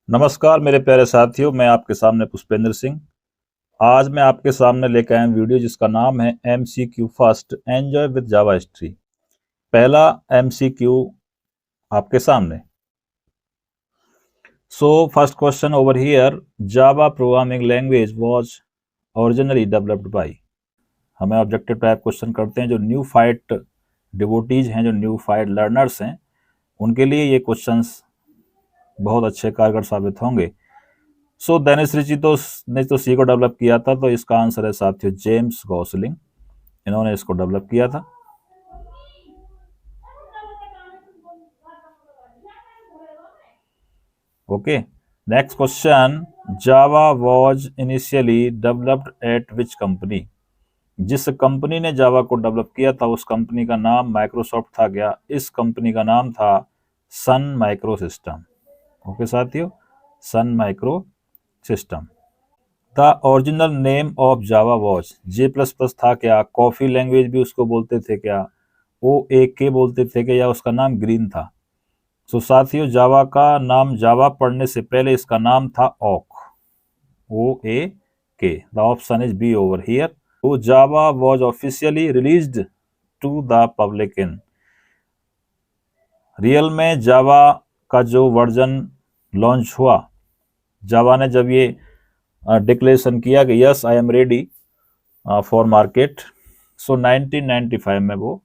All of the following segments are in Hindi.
नमस्कार मेरे प्यारे साथियों, मैं आपके सामने पुष्पेंद्र सिंह। आज मैं आपके सामने लेकर आया वीडियो जिसका नाम है MCQ first enjoy with Java history. पहला MCQ आपके सामने। So first question over here, Java programming language was originally developed by. हमें ऑब्जेक्टिव टाइप क्वेश्चन करते हैं। जो न्यू फाइट डिवोटीज हैं, जो न्यू फाइट लर्नर्स हैं, उनके लिए ये क्वेश्चंस बहुत अच्छे कारगर साबित होंगे। सो डेनिस रिची ने तो सी को डेवलप किया था, तो इसका आंसर है साथियों जेम्स गॉसलिंग। इन्होंने इसको डेवलप किया था। Okay, next question, Java was initially developed eight which company. जिस कंपनी ने जावा को डेवलप किया था उस कंपनी का नाम माइक्रोसॉफ्ट था क्या? इस कंपनी का नाम था सन माइक्रो सिस्टम। ओके साथियों, Sun micro system. The original name of Java was, J plus plus था क्या? कॉफी लैंग्वेज भी उसको बोलते थे क्या? OAK बोलते थे क्या, या उसका नाम ग्रीन था? सो साथियों, जावा का नाम जावा पढ़ने से पहले इसका नाम था Oak, OAK। The option is B over here. तो Java was officially released to the public in, real में जावा का जो वर्जन लॉन्च हुआ, जावा ने जब ये डिक्लेरेशन किया कि yes I am ready for market, so 1995 में वो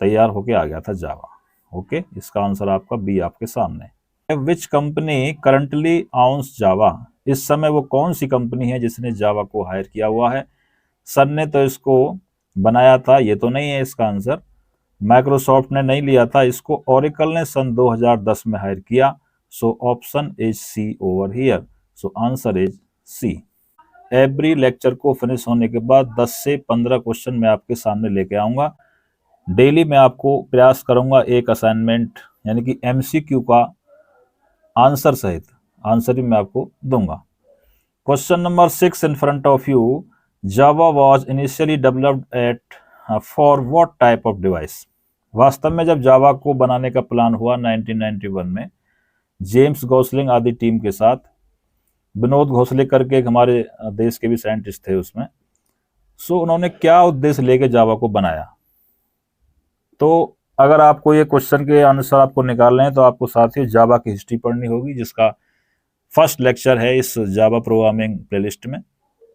तैयार होके आ गया था जावा। ओके, इसका आंसर आपका बी आपके सामने। Which company currently owns Java, इस समय वो कौन सी कंपनी है जिसने जावा को हायर किया हुआ है? सन ने तो इसको बनाया था, ये तो नहीं है इसका आंसर। माइक्रोसॉफ्ट ने नहीं लिया था इसको, ओरेकल ने सन 2010 में हायर किया। So option is C over here. So answer is C. Every lecture को फिनिश होने के बाद 10 से 15 क्वेश्चन मैं आपके सामने लेके आऊंगा। डेली मैं आपको प्रयास करूंगा एक असाइनमेंट यानी कि MCQ का आंसर सहित आंसर भी मैं आपको दूंगा। Question number 6 in front of you, Java was initially developed eight for what type of device. वास्तव में जब जावा को बनाने का प्लान हुआ 1991 में, जेम्स गॉसलिंग आदि टीम के साथ, विनोद घोसले करके एक हमारे देश के भी साइंटिस्ट थे उसमें। सो उन्होंने क्या उद्देश्य लेके जावा को बनाया? तो अगर आपको ये क्वेश्चन के आंसर आपको निकालने हैं तो आपको साथ ही जावा की हिस्ट्री पढ़नी होगी, जिसका फर्स्ट लेक्चर है इस जावा प्रोग्रामिंग प्लेलिस्ट में।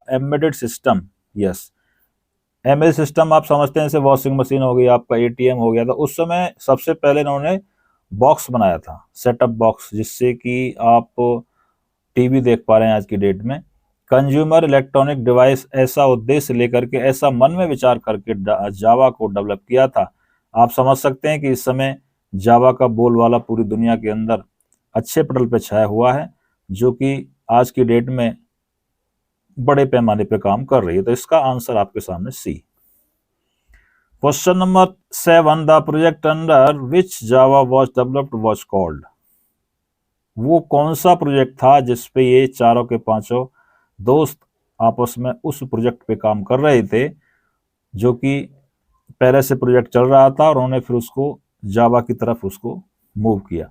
Embedded system, yes, ML system आप समझते हैं, जैसे वॉशिंग मशीन हो गई, आपका ATM हो गया। था उस समय सबसे पहले इन्होंने बॉक्स बनाया था, सेटअप बॉक्स, जिससे कि आप टीवी देख पा रहे हैं आज की डेट में। कंज्यूमर इलेक्ट्रॉनिक डिवाइस, ऐसा उद्देश्य लेकर के, ऐसा मन में विचार करके जावा को डेवलप किया था। आप समझ सकते हैं कि इस समय जावा का बोलबाला पूरी दुनिया के अंदर अच्छे पटल पे छाया हुआ है, जो कि आज की डेट में बड़े पैमाने पे काम कर रही है। तो इसका आंसर आपके सामने C. Question number 7, the project under which Java was developed was called. वो कौन सा प्रोजेक्ट था जिसपे ये चारों के पांचों दोस्त आपस में उस प्रोजेक्ट पे काम कर रहे थे, जो कि पहले से प्रोजेक्ट चल रहा था और उन्होंने फिर उसको जावा की तरफ उसको मूव किया।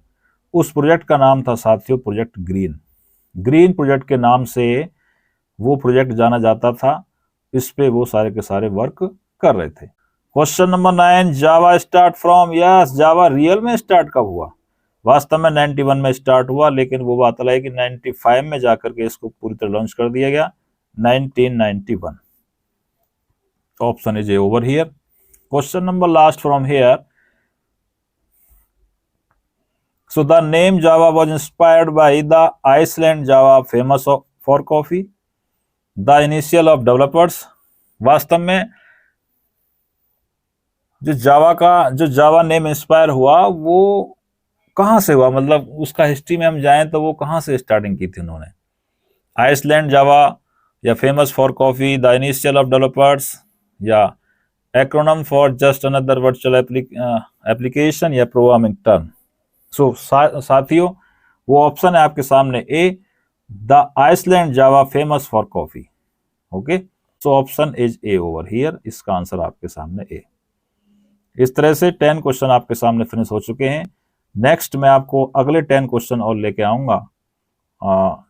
उस प्रोजेक्ट का नाम था साथियों प्रोजेक्ट ग्रीन। ग्रीन प्रोजेक्ट के नाम से वो प्रोजेक्ट जाना जाता था। इस पे वो सारे के सारे वर्क कर रहे थे। Question number 9, Java start from, yes, Java real में स्टार्ट कब हुआ? वास्तव में 91 में स्टार्ट हुआ, लेकिन वो बात अलग है कि 95 में जाकर के इसको पूरी तरह लॉन्च कर दिया गया, 1991। Option is A over here. Question number last from here, so the name Java was inspired by the island Java famous for coffee, the initial of developers. वास्तव में जो जावा नेम इंस्पायर हुआ वो कहां से हुआ, मतलब उसका हिस्ट्री में हम जाएं तो वो कहां से स्टार्टिंग की थी उन्होंने? आइसलैंड जावा, या famous for coffee, the initial of developers, या acronym for just another virtual application, या प्रोग्रामिंग टर्म। सो साथियों, वो ऑप्शन है आपके सामने A, the island Java famous for coffee. Okay, so option is A over here. इसका आंसर आपके सामने ए। इस तरह से 10 क्वेश्चन आपके सामने फिनिश हो चुके हैं। नेक्स्ट मैं आपको अगले 10 क्वेश्चन और लेके आऊंगा,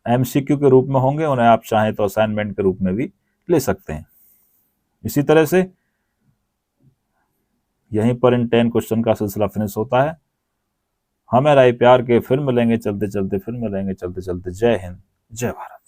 एमसीक्यू के रूप में होंगे, उन्हें आप चाहें तो असाइनमेंट के रूप में भी ले सकते हैं। इसी तरह से यहीं पर इन 10 क्वेश्चन का सिलसिला फिनिश होता है। हमें राय प्यार के, फिर मिलेंगे चलते चलते, फिर मिलेंगे चलते चलते। जय हिंद, जय भारत।